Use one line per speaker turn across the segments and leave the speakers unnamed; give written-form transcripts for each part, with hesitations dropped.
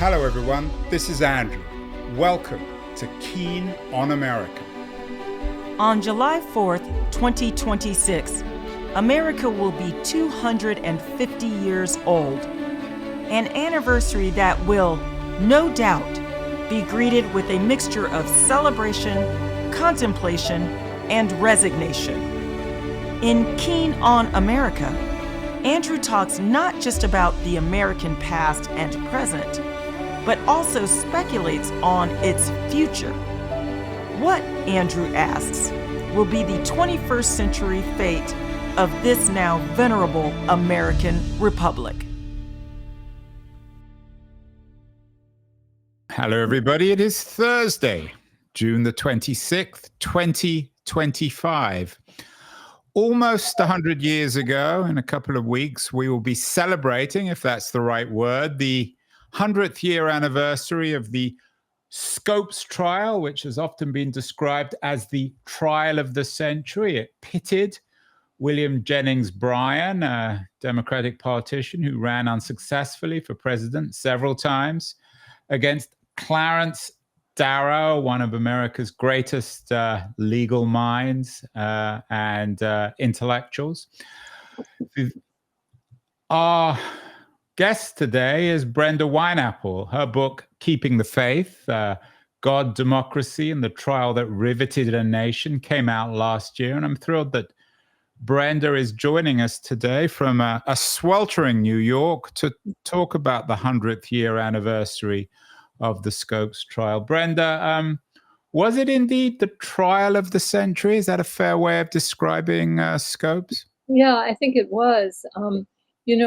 Hello everyone, this is Andrew. Welcome to Keen on America.
On July 4th, 2026, America will be 250 years old. An anniversary that will, no doubt, be greeted with a mixture of celebration, contemplation, and resignation. In Keen on America, Andrew talks not just about the American past and present, but also speculates on its future. What, Andrew asks, will be the 21st century fate of this now venerable American Republic?
Hello everybody, it is Thursday, June the 26th, 2025. Almost 100 years ago, in a couple of weeks, we will be celebrating, if that's the right word, the 100th year anniversary of the Scopes trial, which has often been described as the trial of the century. It pitted William Jennings Bryan, a Democratic politician who ran unsuccessfully for president several times, against Clarence Darrow, one of America's greatest legal minds and intellectuals. Our guest today is Brenda Winehouse. Her book, Keeping the Faith, God, Democracy, and the Trial That Riveted a Nation, came out last year. And I'm thrilled that Brenda is joining us today from a sweltering New York to talk about the 100th year anniversary of the Scopes trial. Brenda, was it indeed the trial of the century? Is that a fair way of describing Scopes?
Yeah, I think it was.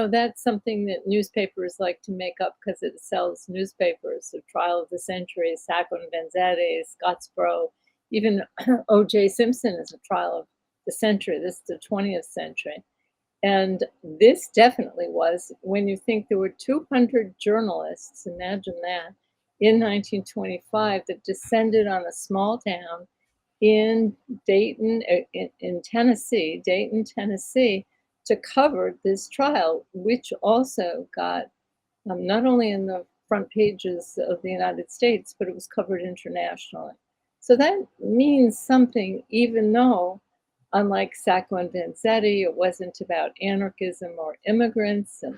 That's something that newspapers like to make up because it sells newspapers. The trial of the century, Sacco and Vanzetti, Scottsboro, even O.J. Simpson is a trial of the century. This is the 20th century. And this definitely was, when you think there were 200 journalists, imagine that, in 1925 that descended on a small town in Dayton, Tennessee, to cover this trial, which also got not only in the front pages of the United States, but it was covered internationally. So that means something, even though, unlike Sacco and Vanzetti, it wasn't about anarchism or immigrants, and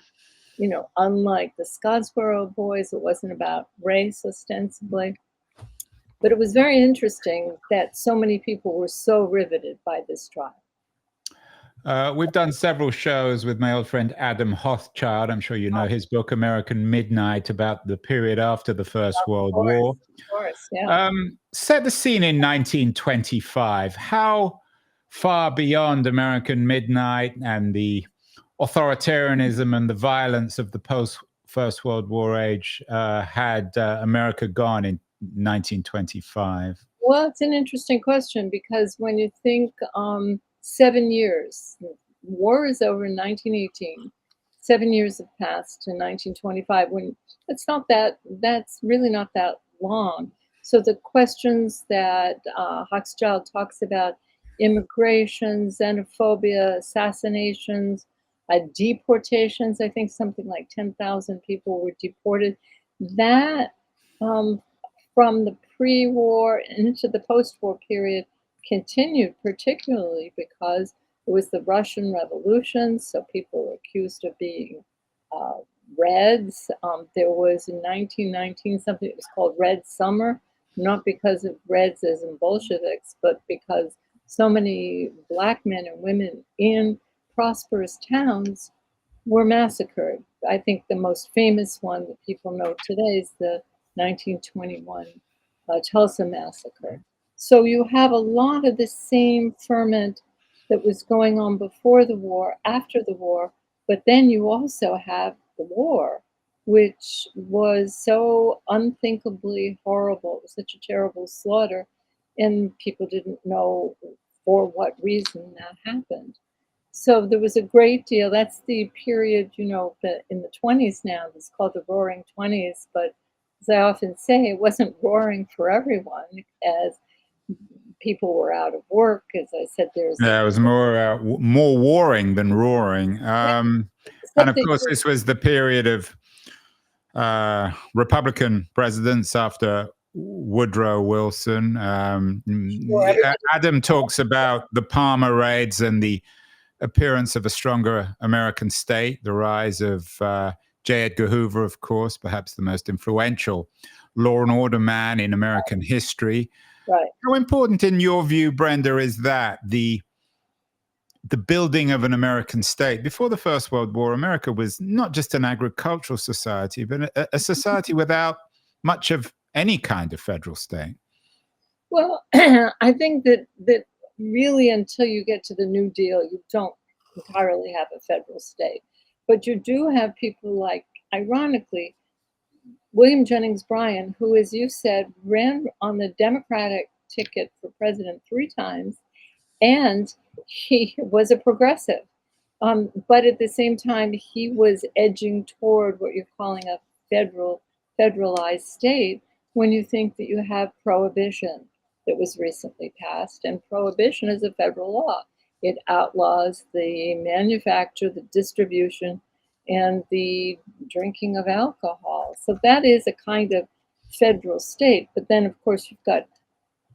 unlike the Scottsboro boys, it wasn't about race ostensibly. But it was very interesting that so many people were so riveted by this trial.
We've done several shows with my old friend Adam Hochschild. I'm sure you know his book, American Midnight, about the period after the First World War.
Of course, yeah.
Set the scene in 1925. How far beyond American Midnight and the authoritarianism and the violence of the post-First World War age had America gone in 1925?
Well, it's an interesting question because when you think 7 years, war is over in 1918, 7 years have passed to 1925, when that's really not that long. So the questions that Hochschild talks about, immigration, xenophobia, assassinations, deportations, I think something like 10,000 people were deported. That from the pre-war into the post-war period continued, particularly because it was the Russian Revolution, so people were accused of being Reds. There was in 1919 something that was called Red Summer, not because of Reds as in Bolsheviks, but because so many Black men and women in prosperous towns were massacred. I think the most famous one that people know today is the 1921 Tulsa massacre. So you have a lot of the same ferment that was going on before the war, after the war, but then you also have the war, which was so unthinkably horrible. It was such a terrible slaughter, and people didn't know for what reason that happened. So there was a great deal. That's the period, in the 20s now, it's called the Roaring 20s, but as I often say, it wasn't roaring for everyone, as people were out of work. As I said, it
was more warring than roaring. And of course, this was the period of Republican presidents after Woodrow Wilson. Adam talks about the Palmer raids and the appearance of a stronger American state, the rise of J. Edgar Hoover, of course, perhaps the most influential law and order man in American history.
Right.
How important, in your view, Brenda, is that the building of an American state? Before the First World War, America was not just an agricultural society, but a society without much of any kind of federal state.
Well, I think that really, until you get to the New Deal, you don't entirely have a federal state. But you do have people like, ironically, William Jennings Bryan, who, as you said, ran on the Democratic ticket for president 3 times, and he was a progressive. But at the same time, he was edging toward what you're calling a federalized state when you think that you have prohibition that was recently passed, and prohibition is a federal law. It outlaws the manufacture, the distribution, and the drinking of alcohol. So that is a kind of federal state. But then, of course, you've got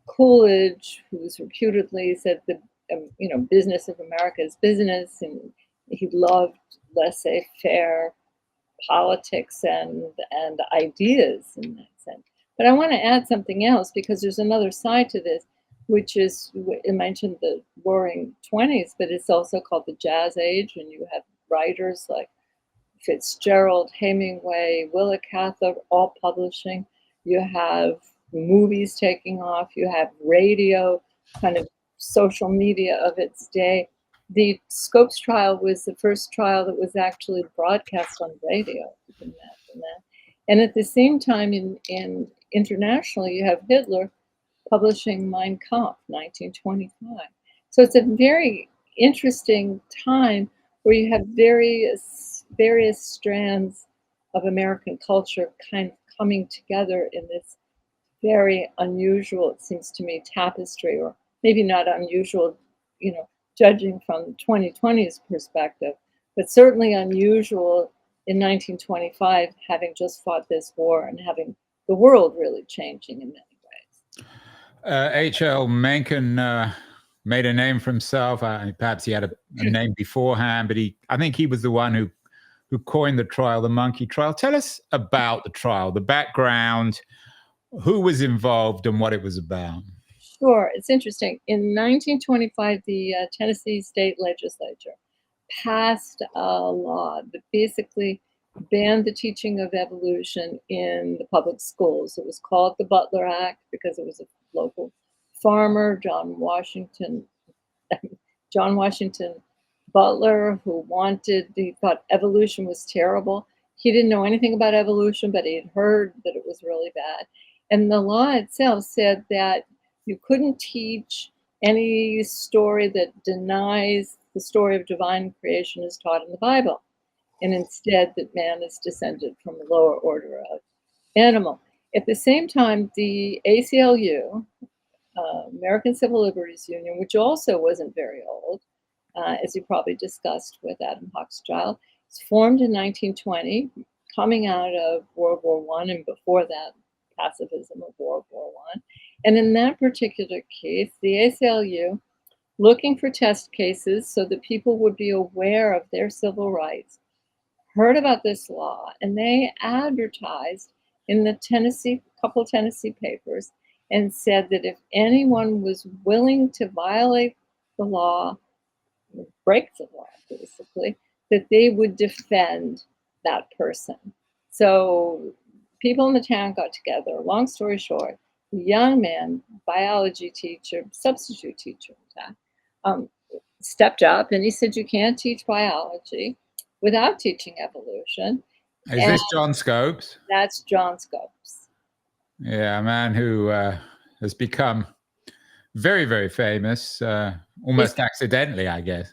Coolidge, who's reputedly said the business of America is business, and he loved laissez-faire politics and ideas in that sense. But I want to add something else, because there's another side to this, which is, I mentioned the Roaring 20s, but it's also called the Jazz Age, and you have writers like Fitzgerald, Hemingway, Willa Cather, all publishing. You have movies taking off. You have radio, kind of social media of its day. The Scopes trial was the first trial that was actually broadcast on radio. You can imagine that. And at the same time, in internationally, you have Hitler publishing Mein Kampf, 1925. So it's a very interesting time where you have various strands of American culture kind of coming together in this very unusual, it seems to me, tapestry, or maybe not unusual, judging from 2020's perspective, but certainly unusual in 1925, having just fought this war and having the world really changing in many ways.
H.L. Mencken made a name for himself. Perhaps he had a name beforehand, but I think he was the one who coined the trial, the monkey trial. Tell us about the trial, the background, who was involved, and what it was about.
Sure, it's interesting. In 1925, the Tennessee State Legislature passed a law that basically banned the teaching of evolution in the public schools. It was called the Butler Act because it was a local farmer, John Washington Butler, who he thought evolution was terrible. He didn't know anything about evolution, but he had heard that it was really bad. And the law itself said that you couldn't teach any story that denies the story of divine creation as taught in the Bible, and instead that man is descended from a lower order of animal. At the same time, the ACLU, American Civil Liberties Union, which also wasn't very old, as you probably discussed with Adam Hochschild, was formed in 1920, coming out of World War I, and before that, pacifism of World War I. And in that particular case, the ACLU, looking for test cases so that people would be aware of their civil rights, heard about this law, and they advertised in the couple Tennessee papers, and said that if anyone was willing to violate the law, break the law, basically, that they would defend that person. So people in the town got together. Long story short, a young man, biology teacher, substitute teacher, stepped up and he said, you can't teach biology without teaching evolution.
Is this John Scopes?
That's John Scopes.
Yeah, a man who has become very, very famous, almost accidentally, I guess.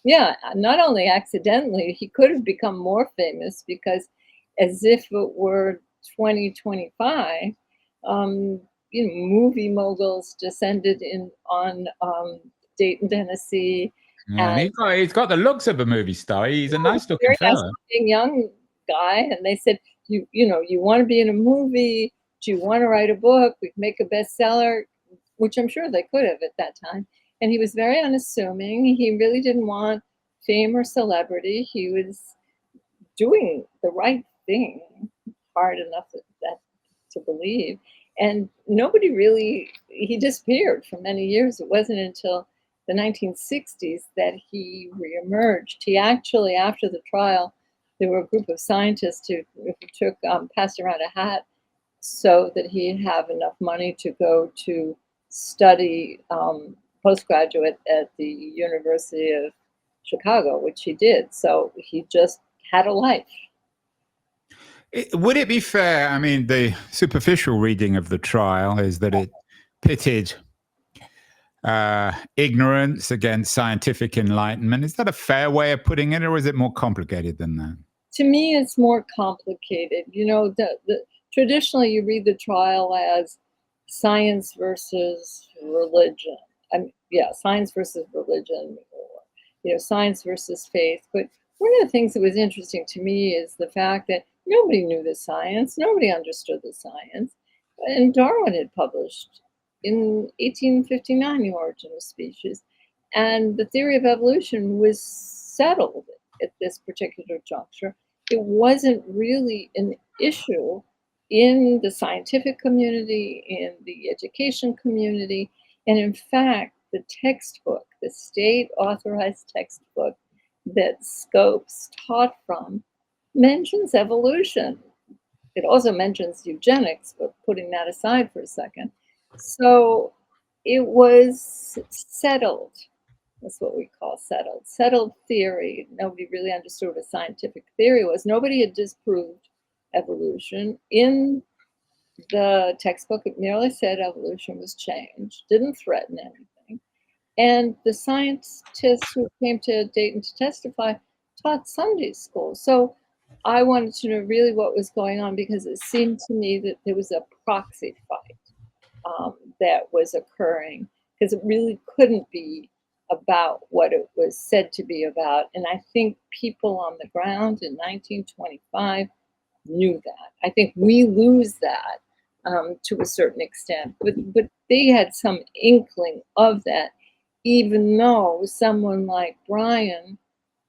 Yeah, not only accidentally, he could have become more famous because, as if it were 2025, movie moguls descended on Dayton, Tennessee.
Yeah, and he's got the looks of a movie star. He's a nice looking
very
fellow.
young guy, and they said, you want to be in a movie? Do you want to write a book? We can make a bestseller, which I'm sure they could have at that time. And he was very unassuming. He really didn't want fame or celebrity. He was doing the right thing, hard enough that to believe. And nobody really, he disappeared for many years. It wasn't until the 1960s that he reemerged. He actually, after the trial, there were a group of scientists who took passed around a hat so that he'd have enough money to go to study postgraduate at the University of Chicago, which he did. So he just had a life.
Would it be fair? I mean, the superficial reading of the trial is that it pitted ignorance against scientific enlightenment. Is that a fair way of putting it, or is it more complicated than that?
To me, it's more complicated. Traditionally, you read the trial as science versus religion. Science versus religion, or science versus faith. But one of the things that was interesting to me is the fact that nobody knew the science, nobody understood the science, and Darwin had published in 1859 The Origin of Species, and the theory of evolution was settled at this particular juncture. It wasn't really an issue in the scientific community, in the education community, and in fact, the textbook, the state authorized textbook that Scopes taught from, mentions evolution. It also mentions eugenics, but putting that aside for a second. So it was settled. That's what we call settled. Settled theory. Nobody really understood what a scientific theory was. Nobody had disproved evolution. In the textbook, it merely said evolution was change, didn't threaten anything. And the scientists who came to Dayton to testify taught Sunday school. So I wanted to know really what was going on, because it seemed to me that there was a proxy fight that was occurring, because it really couldn't be about what it was said to be about. And I think people on the ground in 1925 knew that. I think we lose that to a certain extent, but they had some inkling of that, even though someone like Brian,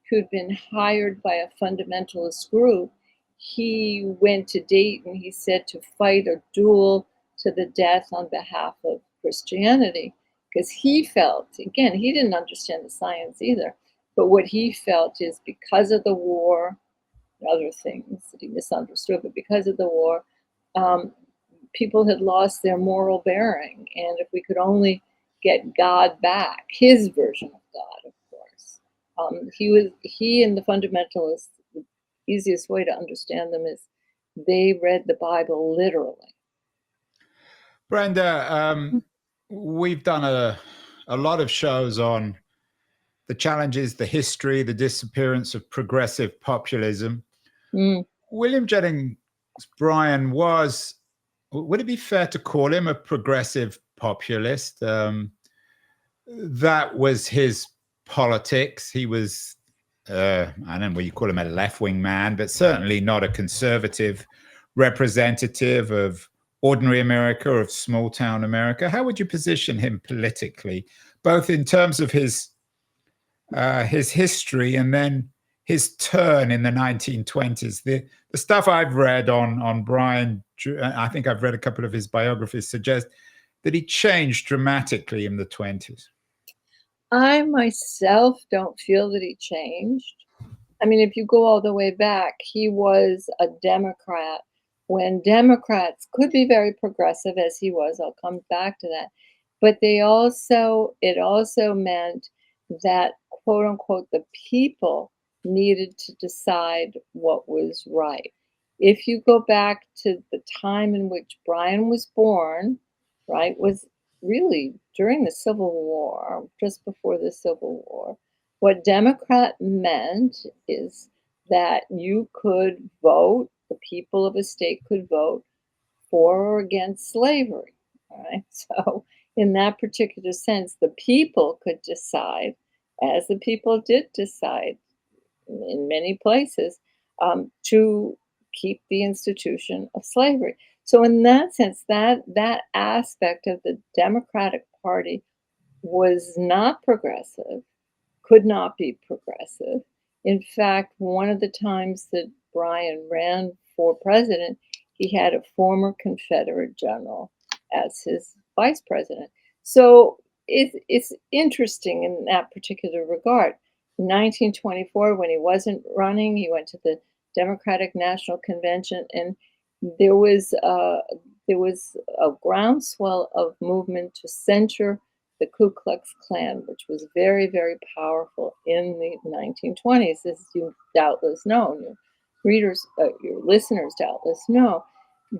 who'd been hired by a fundamentalist group, he went to Dayton, he said, to fight a duel to the death on behalf of Christianity, because he felt, again, he didn't understand the science either, but what he felt is because of the war, other things that he misunderstood, but because of the war, people had lost their moral bearing. And if we could only get God back, his version of God, of course. He and the fundamentalists, the easiest way to understand them is they read the Bible literally.
Brenda, we've done a lot of shows on the challenges, the history, the disappearance of progressive populism. William Jennings Bryan was, would it be fair to call him a progressive populist? That was his politics. He was, I don't know what you call him, a left-wing man, but certainly not a conservative representative of ordinary America or of small-town America. How would you position him politically, both in terms of his history and then his turn in the 1920s? The stuff I've read on Bryan, I think I've read a couple of his biographies, suggest that he changed dramatically in the 20s.
I myself don't feel that he changed. I mean, if you go all the way back, he was a Democrat when Democrats could be very progressive, as he was. I'll come back to that. But it also meant that, quote unquote, the people needed to decide what was right. If you go back to the time in which Bryan was born, right, was really during the Civil War, just before the Civil War. What Democrat meant is that you could vote, the people of a state could vote for or against slavery. All right. So in that particular sense, the people could decide, as the people did decide in many places, to keep the institution of slavery. So in that sense, that aspect of the Democratic Party was not progressive, could not be progressive. In fact, one of the times that Bryan ran for president, he had a former Confederate general as his vice president. So it's interesting in that particular regard. In 1924, when he wasn't running, he went to the Democratic National Convention, and there was a groundswell of movement to censure the Ku Klux Klan, which was very, very powerful in the 1920s, as you doubtless know, your readers, your listeners doubtless know.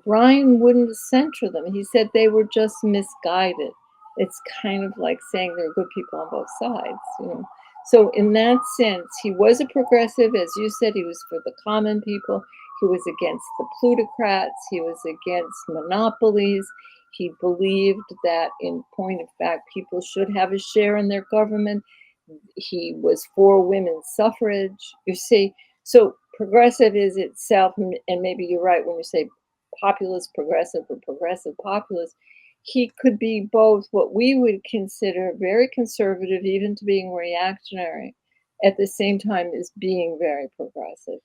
Bryan wouldn't censure them. He said they were just misguided. It's kind of like saying there are good people on both sides, you know. So in that sense, he was a progressive. As you said, he was for the common people. He was against the plutocrats. He was against monopolies. He believed that, in point of fact, people should have a share in their government. He was for women's suffrage. You see, so progressive is itself, and maybe you're right when you say populist progressive or progressive populist. He could be both what we would consider very conservative, even to being reactionary, at the same time as being very progressive.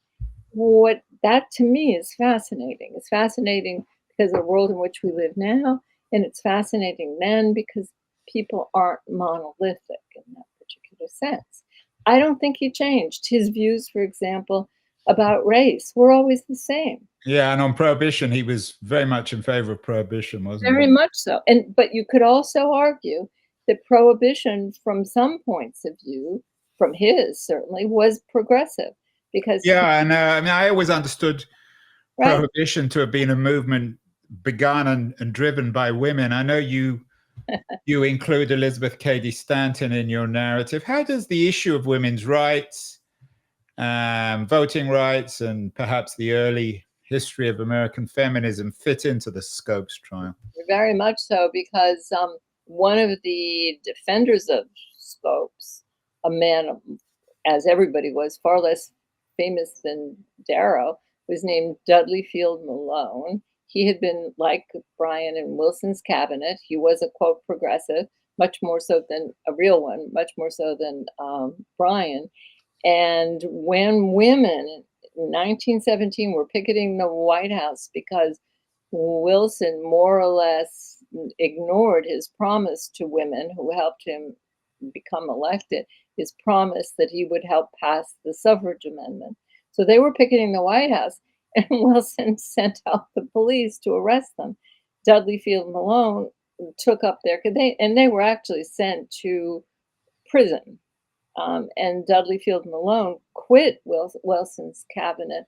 What that to me is fascinating. It's fascinating because of the world in which we live now, and it's fascinating then because people aren't monolithic in that particular sense. I don't think he changed. His views, for example, about race were always the same.
Yeah, and on prohibition, he was very much in favor of prohibition, wasn't
Very
he?
much so. But you could also argue that prohibition, from some points of view, from his certainly, was progressive because
Yeah, and I mean, I always understood
right.
prohibition to have been a movement begun and driven by women. I know you include Elizabeth Cady Stanton in your narrative. How does the issue of women's rights, voting rights, and perhaps the early history of American feminism fit into the Scopes trial?
Very much so, because one of the defenders of Scopes, a man, as everybody was, far less famous than Darrow, was named Dudley Field Malone. He had been, like Bryan in Wilson's cabinet, he was a, quote, progressive, much more so than a real one, much more so than Bryan. And when women in 1917 were picketing the White House because Wilson more or less ignored his promise to women who helped him become elected, his promise that he would help pass the suffrage amendment. So they were picketing the White House, and Wilson sent out the police to arrest them. Dudley Field Malone took up their, they were actually sent to prison. And Dudley Field Malone quit Wilson's cabinet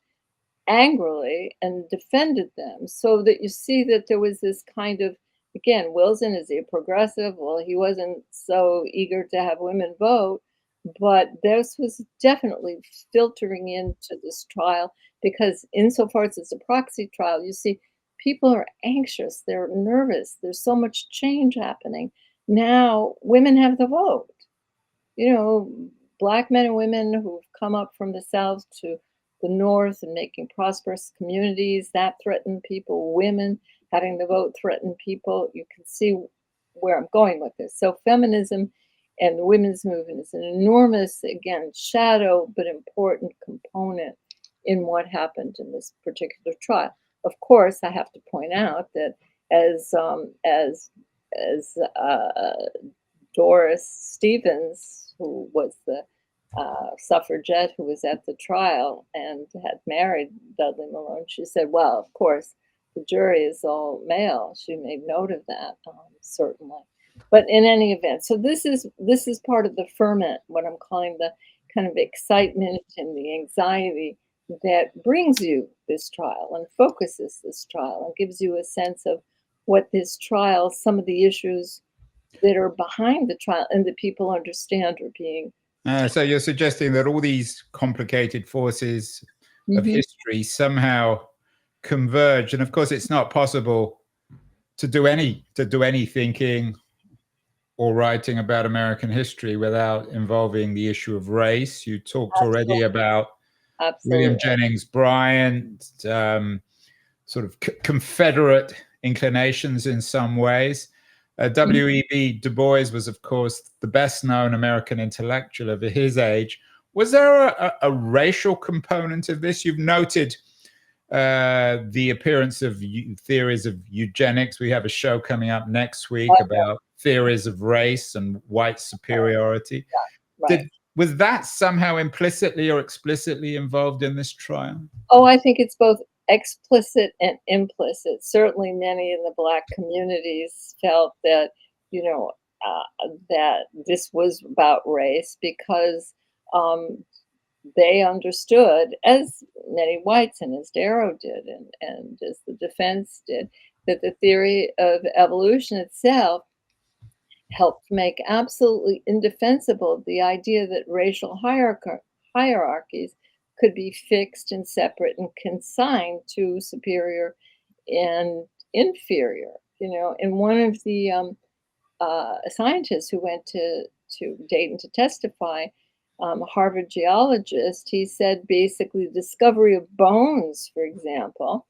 angrily and defended them, so that you see that there was this kind of, again, Wilson is a progressive. Well, he wasn't so eager to have women vote, but this was definitely filtering into this trial, because insofar as it's a proxy trial, you see people are anxious, they're nervous, there's so much change happening. Now women have the vote. You know, Black men and women who've come up from the South to the North and making prosperous communities, that threatened people. Women having the vote threatened people. You can see where I'm going with this. So feminism and the women's movement is an enormous, again, shadow but important component in what happened in this particular trial. Of course, I have to point out that as Doris Stevens, who was the suffragette who was at the trial and had married Dudley Malone, she said, well, of course, the jury is all male. She made note of that, certainly. But in any event, so this is part of the ferment, what I'm calling the kind of excitement and the anxiety that brings you this trial and focuses this trial and gives you a sense of what this trial, some of the issues that are behind the trial and that people understand are being.
So you're suggesting that all these complicated forces of history somehow converge, and of course, it's not possible to do any thinking or writing about American history without involving the issue of race. You talked already about William
Absolutely.
Jennings Bryan, sort of Confederate inclinations in some ways. W.E.B. Du Bois was, of course, the best-known American intellectual of his age. Was there a racial component of this? You've noted the appearance of theories of eugenics. We have a show coming up next week about theories of race and white superiority.
Yeah, right.
Was that somehow implicitly or explicitly involved in this trial?
Oh, I think it's both explicit and implicit. Certainly, many in the Black communities felt that, you know, that this was about race because um, they understood, as many whites and as Darrow did, and as the defense did, that the theory of evolution itself helped make absolutely indefensible the idea that racial hierarchies could be fixed and separate and consigned to superior and inferior. And one of the scientists who went to Dayton to testify, a Harvard geologist, he said basically the discovery of bones, for example,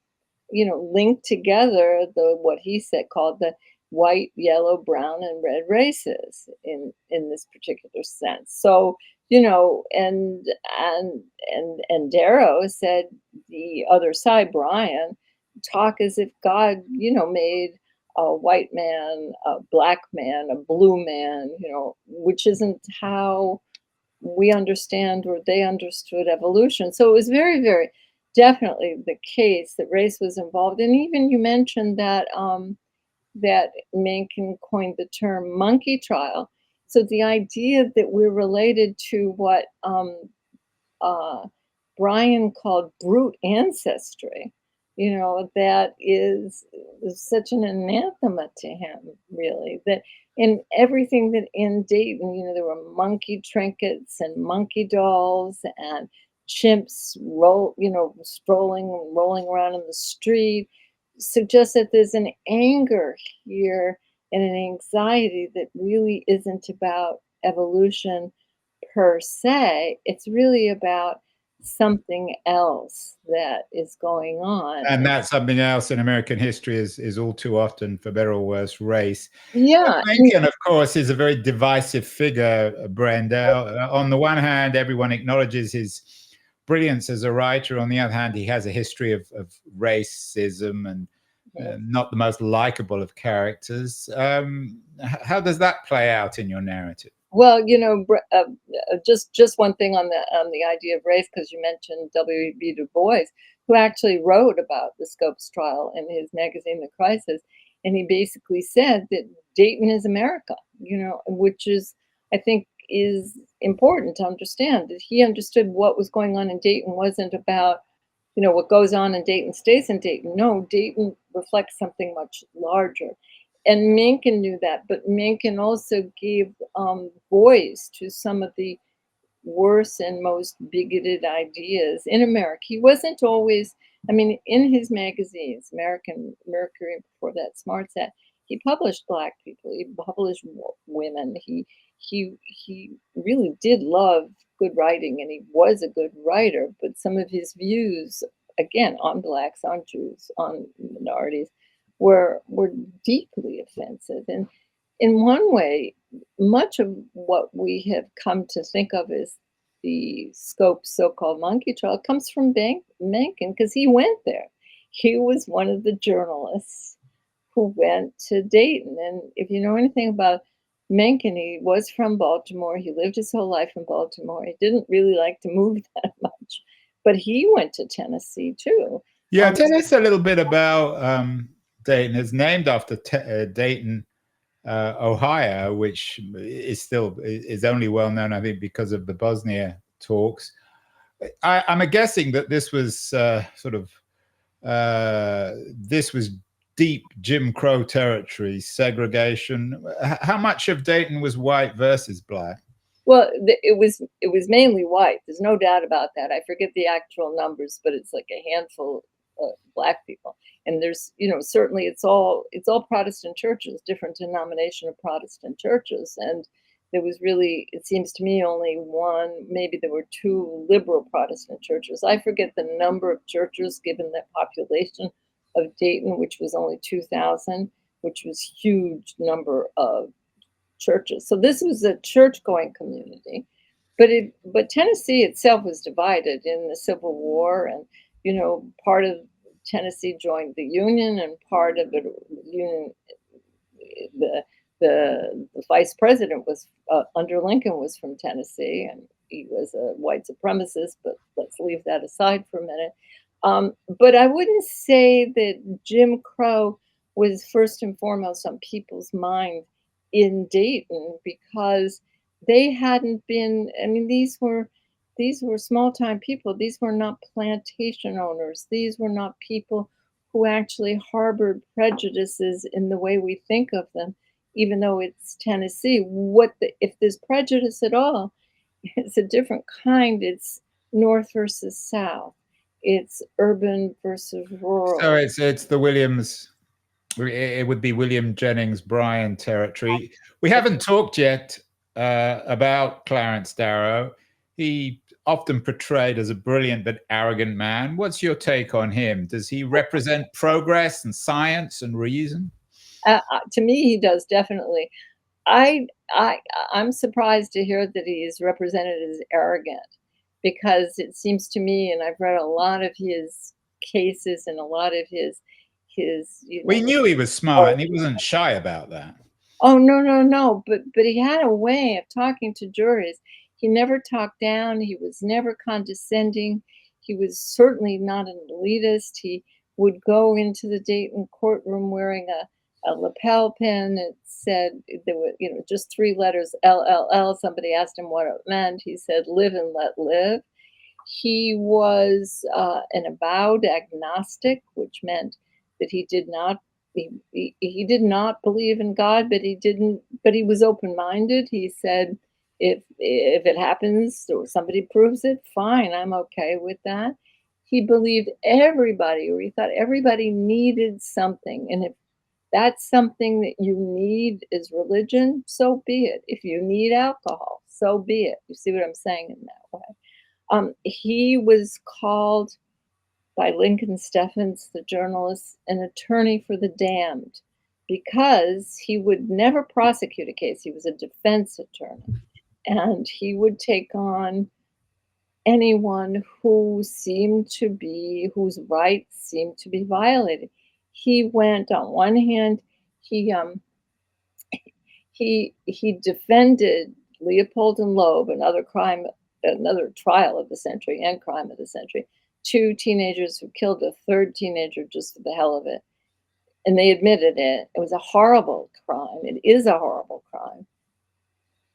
linked together what he said called the white, yellow, brown, and red races in this particular sense. So, and Darrow said the other side, Brian, talk as if God, made a white man, a black man, a blue man, which isn't how we understand or they understood evolution. So it was very, very definitely the case that race was involved. And even you mentioned that that Mencken coined the term monkey trial. So the idea that we're related to what uh, Brian called brute ancestry, that is such an anathema to him, really. That in everything that in Dayton, there were monkey trinkets and monkey dolls and chimps strolling and rolling around in the street, suggests that there's an anger here and an anxiety that really isn't about evolution per se. It's really about something else that is going on.
And that something else in American history is all too often, for better or worse, race.
Yeah.
Lincoln, of course, is a very divisive figure, Brenda. On the one hand, everyone acknowledges his brilliance as a writer. On the other hand, he has a history of racism and not the most likable of characters. How does that play out in your narrative?
Well, just one thing on the idea of race, because you mentioned W.E.B. Du Bois, who actually wrote about the Scopes trial in his magazine, The Crisis, and he basically said that Dayton is America, which is, I think, is important to understand. That he understood what was going on in Dayton wasn't about, what goes on in Dayton stays in Dayton. No, Dayton reflects something much larger. And Mencken knew that, but Mencken also gave voice to some of the worst and most bigoted ideas in America. He wasn't always, in his magazines, American Mercury, before that, SmartSat, he published Black people, he published women. He really did love good writing, and he was a good writer, but some of his views, again, on Blacks, on Jews, on minorities, were deeply offensive. And in one way, much of what we have come to think of as the Scopes so-called monkey trial comes from Mencken, because he went there. He was one of the journalists who went to Dayton. And if you know anything about Mencken, he was from Baltimore. He lived his whole life in Baltimore. He didn't really like to move that much, but he went to Tennessee too.
Yeah, tell us a little bit about Dayton. It's named after Dayton, Ohio, which is only well known, I think, because of the Bosnia talks. I'm guessing that this was this was deep Jim Crow territory, segregation. How much of Dayton was white versus Black?
Well, it was mainly white. There's no doubt about that. I forget the actual numbers, but it's like a handful of Black people. And there's, certainly it's all Protestant churches, different denomination of Protestant churches. And There was really, it seems to me, only one, maybe there were two liberal Protestant churches. I forget the number of churches given the population of Dayton, which was only 2,000, which was huge number of churches. So this was a church-going community, but Tennessee itself was divided in the Civil War, and part of Tennessee joined the Union, and part of it, Union, the the vice president was under Lincoln was from Tennessee, and he was a white supremacist. But let's leave that aside for a minute. But I wouldn't say that Jim Crow was first and foremost on people's mind in Dayton, because they hadn't been. I mean, these were small time people. These were not plantation owners. These were not people who actually harbored prejudices in the way we think of them, even though it's Tennessee. If there's prejudice at all, it's a different kind. It's North versus South. It's urban versus rural.
So it's the Williams. It would be William Jennings Bryan territory. We haven't talked yet about Clarence Darrow. He often portrayed as a brilliant but arrogant man. What's your take on him? Does he represent progress and science and reason?
To me, he does, definitely. I'm surprised to hear that he is represented as arrogant, because it seems to me, and I've read a lot of his cases and a lot of his
we knew he was smart, and he wasn't shy about that.
Oh, no. But he had a way of talking to juries. He never talked down. He was never condescending. He was certainly not an elitist. He would go into the Dayton courtroom wearing a lapel pin. It said, there were, just 3 letters, LLL. Somebody asked him what it meant. He said, live and let live. He was an avowed agnostic, which meant that he did not believe in God, but he was open-minded. He said, if it happens or somebody proves it, fine, I'm okay with that. He believed everybody, or he thought everybody needed something. And if that's something that you need is religion, so be it. If you need alcohol, so be it. You see what I'm saying in that way? He was called by Lincoln Steffens, the journalist, an attorney for the damned, because he would never prosecute a case. He was a defense attorney, and he would take on anyone whose rights seemed to be violated. He went, on one hand, he defended Leopold and Loeb, another trial of the century and crime of the century. 2 teenagers who killed a 3rd teenager just for the hell of it. And they admitted it. It was a horrible crime. It is a horrible crime.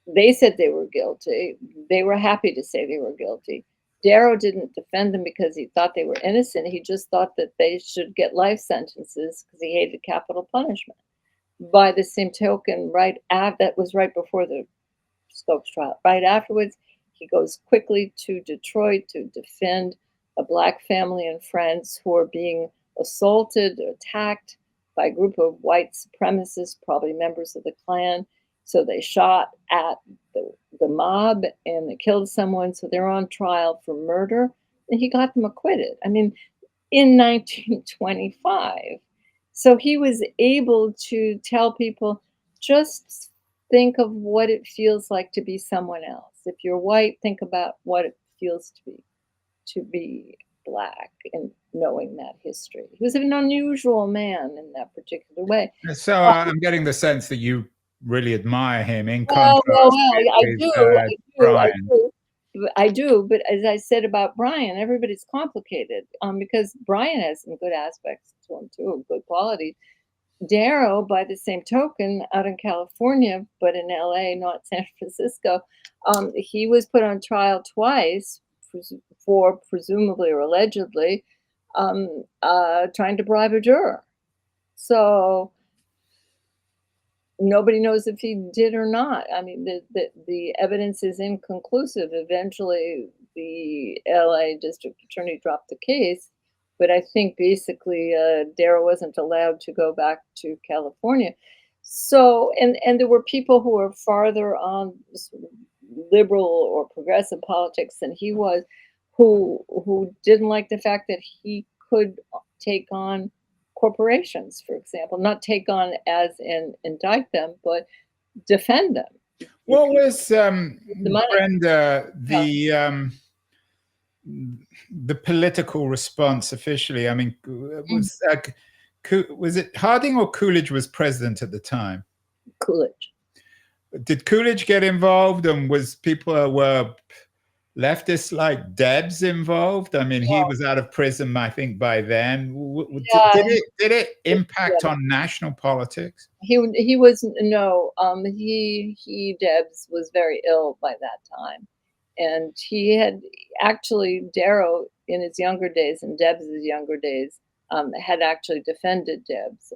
They said they were guilty. They were happy to say they were guilty. Darrow didn't defend them because he thought they were innocent. He just thought that they should get life sentences because he hated capital punishment. By the same token, that was right before the Scopes trial. Right afterwards, he goes quickly to Detroit to defend a Black family and friends who are being assaulted or attacked by a group of white supremacists, probably members of the Klan. So they shot at the mob and they killed someone. So they're on trial for murder, and he got them acquitted. I mean, in 1925. So he was able to tell people, just think of what it feels like to be someone else. If you're white, think about what it feels to be Black, and knowing that history. He was an unusual man in that particular way.
So I'm getting the sense that you really admire him, in contrast
I do. But as I said about Bryan, everybody's complicated, because Bryan has some good aspects to him too, good quality. Darrow, by the same token, out in California, but in LA, not San Francisco, he was put on trial twice for presumably or allegedly trying to bribe a juror. So nobody knows if he did or not. I mean, the evidence is inconclusive. Eventually, the LA district attorney dropped the case, but I think basically Darrow wasn't allowed to go back to California. So, and there were people who were farther on sort of liberal or progressive politics than he was, who didn't like the fact that he could take on corporations, for example, not take on as in indict them, but defend them.
What was
The money.
Brenda
Yeah.
the political response officially? I mean, was it Harding or Coolidge was president at the time?
Coolidge.
Did Coolidge get involved, and was people were leftists like Debs involved? I mean, he was out of prison, I think, by then.
Yeah,
Did it impact
yeah.
on national politics?
He was no. He Debs was very ill by that time, and he had actually Darrow in his younger days and Debs's younger days had actually defended Debs.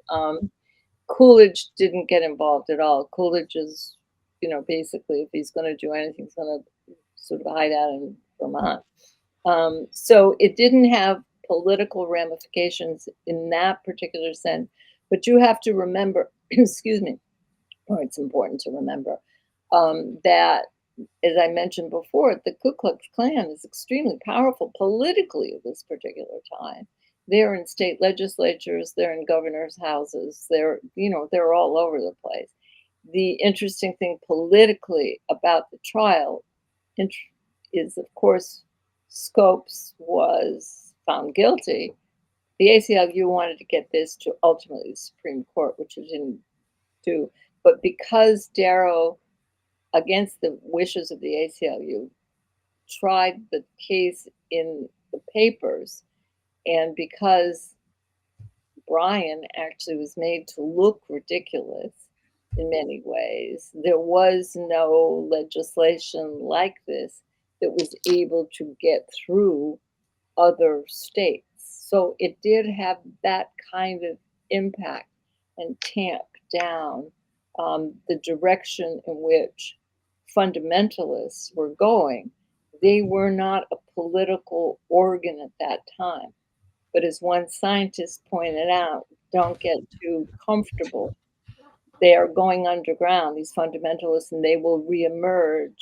Coolidge didn't get involved at all. Coolidge is, basically, if he's going to do anything, he's going to sort of hide out in Vermont. So it didn't have political ramifications in that particular sense. But you have to remember, excuse me, or it's important to remember, that, as I mentioned before, the Ku Klux Klan is extremely powerful politically at this particular time. They're in state legislatures, they're in governors' houses, they're all over the place. The interesting thing politically about the trial is, of course, Scopes was found guilty. The ACLU wanted to get this to ultimately the Supreme Court, which it didn't do. But because Darrow, against the wishes of the ACLU, tried the case in the papers, and because Bryan actually was made to look ridiculous in many ways, there was no legislation like this that was able to get through other states. So it did have that kind of impact and tamp down the direction in which fundamentalists were going. They were not a political organ at that time. But as one scientist pointed out, don't get too comfortable. They are going underground, these fundamentalists, and they will reemerge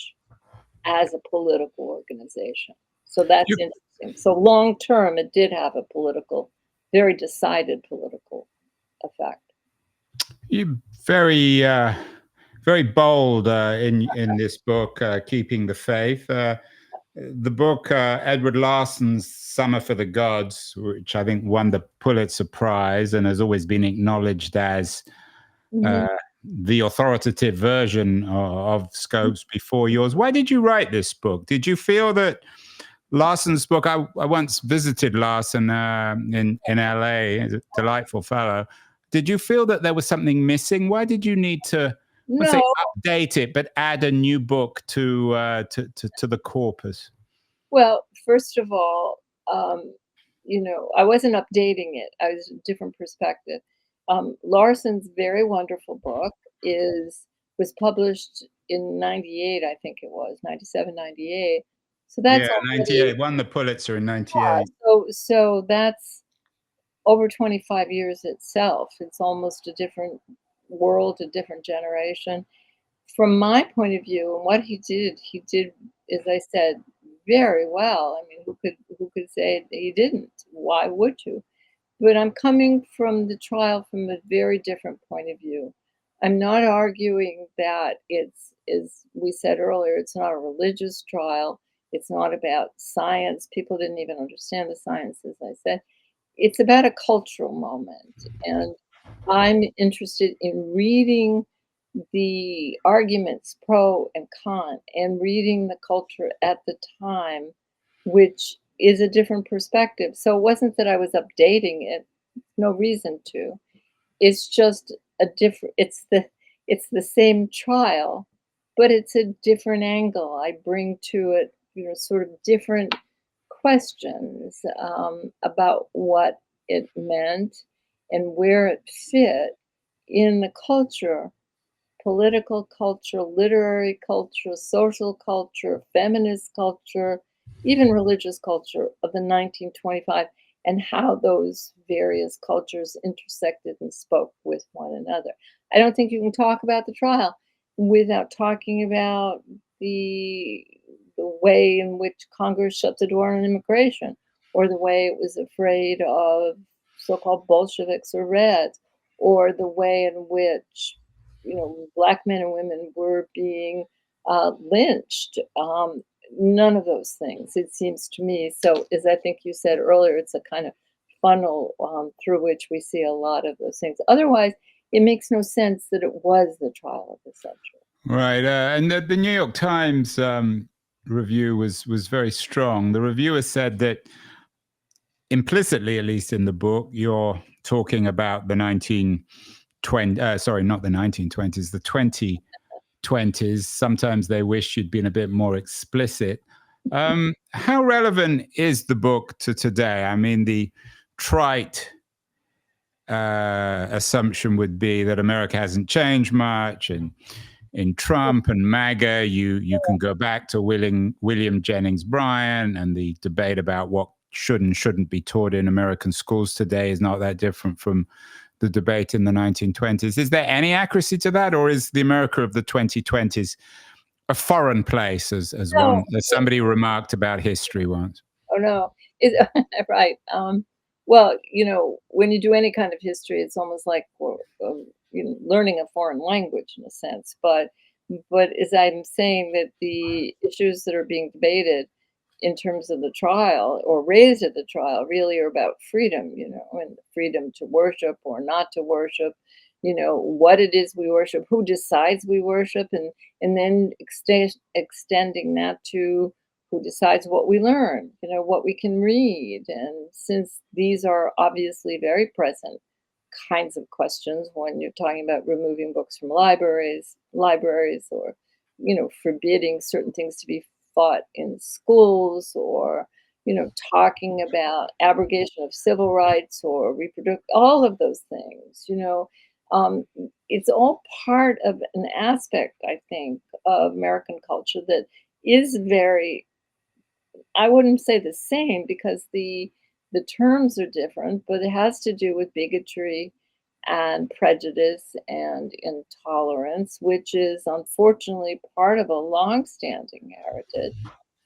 as a political organization. So that's interesting. So long term, it did have a very decided political effect.
You very bold in this book, Keeping the Faith. The book, Edward Larson's Summer for the Gods, which I think won the Pulitzer Prize and has always been acknowledged as the authoritative version of Scopes before yours. Why did you write this book? Did you feel that Larson's book, I once visited Larson in LA, he's a delightful fellow. Did you feel that there was something missing? Why did you need to, let's say, update it, but add a new book to the corpus?
Well, first of all, I wasn't updating it. I was a different perspective. Larson's very wonderful book was published in 98, I think it was, 97, 98. So that's
98, won the Pulitzer in 98.
So that's over 25 years itself. It's almost a different world, a different generation. From my point of view, and what he did, as I said, very well. I mean, who could say he didn't? Why would you? But I'm coming from the trial from a very different point of view. I'm not arguing that it's, as we said earlier, it's not a religious trial. It's not about science. People didn't even understand the science, as I said. It's about a cultural moment. And I'm interested in reading the arguments pro and con and reading the culture at the time, which is a different perspective. So it wasn't that I was updating it, no reason to. It's just a different, it's the same trial, but it's a different angle. I bring to it, sort of different questions about what it meant and where it fit in the culture, political culture, literary culture, social culture, feminist culture, even religious culture of the 1925. and how those various cultures intersected and spoke with one another. I don't think you can talk about the trial without talking about the the way in which Congress shut the door on immigration, or the way it was afraid of so-called Bolsheviks or Reds, or the way in which black men and women were being lynched. None of those things, it seems to me. So, as I think you said earlier, it's a kind of funnel through which we see a lot of those things. Otherwise, it makes no sense that it was the trial of the century.
Right, and the New York Times review was very strong. The reviewer said that implicitly, at least in the book, you're talking about the 1920, sorry, not the 1920s, the 2020s. Sometimes they wish you'd been a bit more explicit. How relevant is the book to today? I mean, the trite assumption would be that America hasn't changed much, and in Trump and MAGA, you can go back to William Jennings Bryan, and the debate about what should and shouldn't be taught in American schools today is not that different from the debate in the 1920s. Is there any accuracy to that, or is the America of the 2020s a foreign place, as somebody remarked about history once?
Oh no, it, right. Well, when you do any kind of history, it's almost like learning a foreign language in a sense. But as I'm saying, that the issues that are being debated in terms of the trial, or raised at the trial, really are about freedom, and freedom to worship or not to worship, what it is we worship, who decides we worship, and then extending that to who decides what we learn, what we can read. And since these are obviously very present kinds of questions when you're talking about removing books from libraries, or, forbidding certain things to be taught in schools, or, talking about abrogation of civil rights or all of those things, it's all part of an aspect, I think, of American culture that is very, I wouldn't say the same, because the terms are different, but it has to do with bigotry and prejudice and intolerance, which is unfortunately part of a long-standing heritage.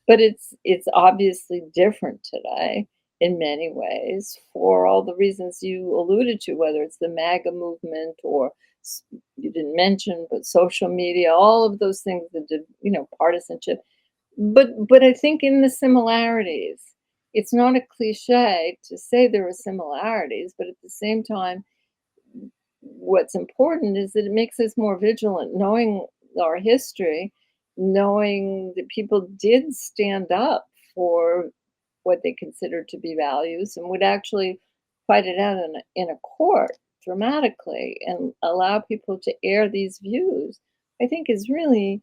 But it's obviously different today in many ways, for all the reasons you alluded to, whether it's the MAGA movement, or you didn't mention, but social media, all of those things, partisanship. But I think in the similarities, it's not a cliche to say there are similarities, but at the same time, what's important is that it makes us more vigilant, knowing our history, knowing that people did stand up for what they considered to be values, and would actually fight it out in a court dramatically, and allow people to air these views, I think is really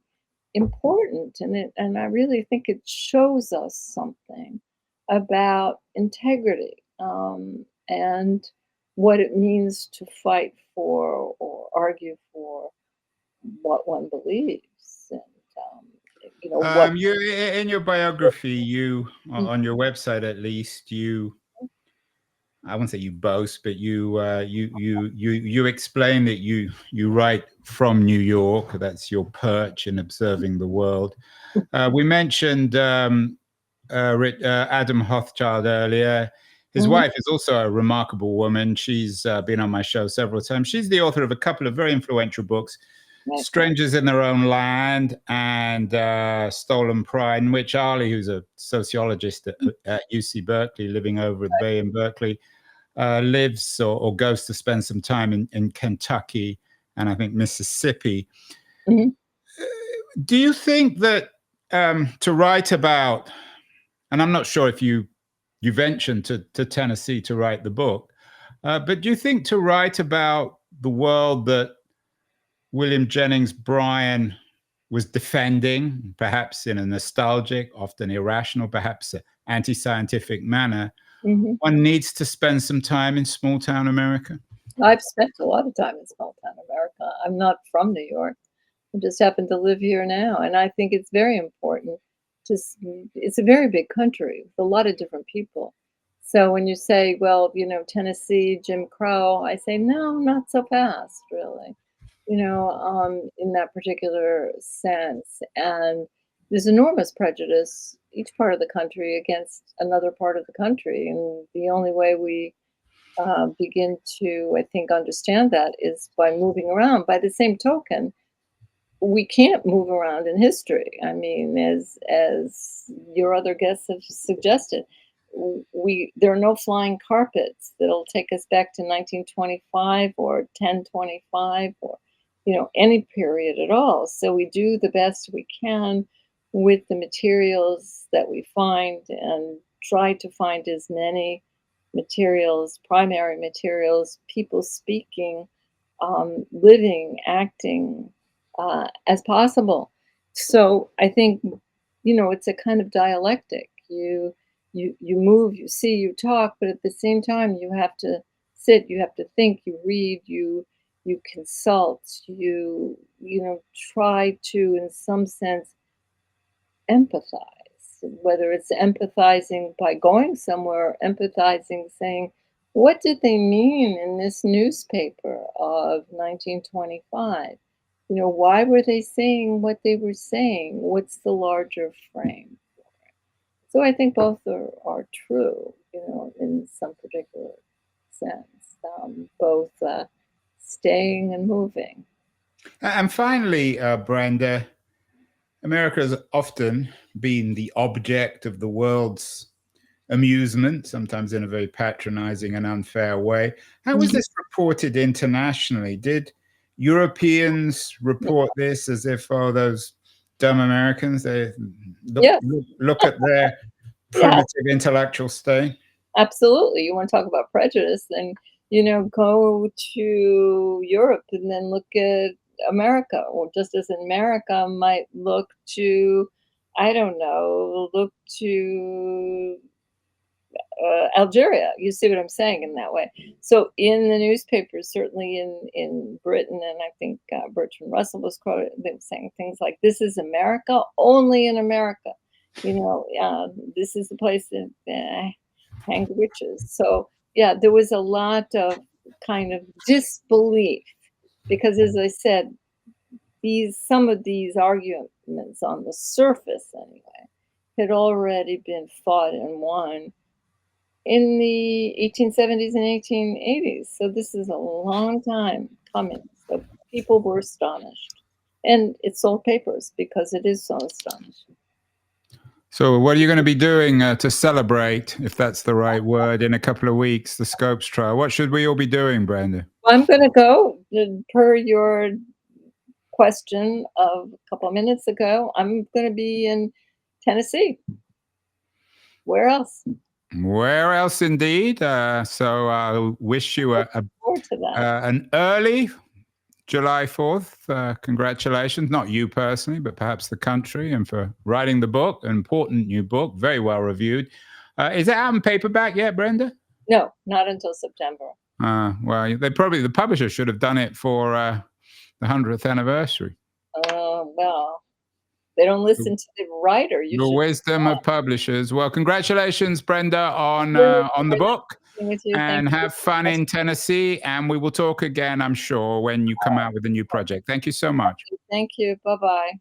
important. And I really think it shows us something about integrity, and what it means to fight for or argue for what one believes. And what
You, in your biography, on your website at least, I won't say you boast, but you explain that you write from New York. That's your perch in observing the world. We mentioned Adam Hochschild earlier. His wife is also a remarkable woman. She's been on my show several times. She's the author of a couple of very influential books, Strangers in Their Own Land and Stolen Pride, in which Ali, who's a sociologist at UC Berkeley, living over at the Bay in Berkeley, lives or goes to spend some time in Kentucky and I think Mississippi. Do you think that to write about, and I'm not sure if you ventured to Tennessee to write the book, but do you think to write about the world that William Jennings Bryan was defending, perhaps in a nostalgic, often irrational, perhaps anti-scientific manner, one needs to spend some time in small-town America?
I've spent a lot of time in small-town America. I'm not from New York. I just happen to live here now. And I think it's very important. It's a very big country with a lot of different people. So when you say, well, Tennessee, Jim Crow, I say, no, not so fast, really, in that particular sense. And there's enormous prejudice, each part of the country against another part of the country. And the only way we begin to, I think, understand that is by moving around. By the same token, we can't move around in history. I mean, as your other guests have suggested, there are no flying carpets that'll take us back to 1925 or 1025 or any period at all. So we do the best we can with the materials that we find and try to find as many materials, primary materials, people speaking, living, acting, as possible. So I think, it's a kind of dialectic. You move, you see, you talk, but at the same time, you have to sit, you have to think, you read, you consult, try to, in some sense, empathize. Whether it's empathizing by going somewhere, empathizing, saying, what did they mean in this newspaper of 1925? Why were they saying what they were saying? What's the larger frame? So I think both are true, in some particular sense, both staying and moving.
And finally, Brenda, America has often been the object of the world's amusement, sometimes in a very patronizing and unfair way. How was this reported internationally? Did Europeans report this as if, oh, those dumb Americans, they look at their primitive intellectual state?
Absolutely. You want to talk about prejudice, then, go to Europe and then look at America, or just as America might look to, I don't know, look to Algeria. You see what I'm saying in that way. So in the newspapers, certainly in Britain, and I think Bertrand Russell was quoted, they were saying things like, this is America, only in America. This is the place that hang witches. So yeah, there was a lot of kind of disbelief because, as I said, some of these arguments on the surface anyway had already been fought and won in the 1870s and 1880s. So this is a long time coming. So people were astonished. And it sold papers because it is so astonishing.
So what are you going to be doing to celebrate, if that's the right word, in a couple of weeks, the Scopes trial? What should we all be doing, Brenda?
I'm going to go, per your question of a couple of minutes ago, I'm going to be in Tennessee. Where else?
Where else, indeed. So I wish you an early July 4th. Congratulations, not you personally, but perhaps the country, and for writing the book, an important new book, very well reviewed. Is it out in paperback yet, Brenda?
No, not until September.
Well, the publisher should have done it for the 100th anniversary.
Well, they don't listen to the writer.
The wisdom of publishers. Well, congratulations, Brenda, on the book. And have fun in Tennessee. And we will talk again, I'm sure, when you come out with a new project. Thank you so much.
Thank you. Bye-bye.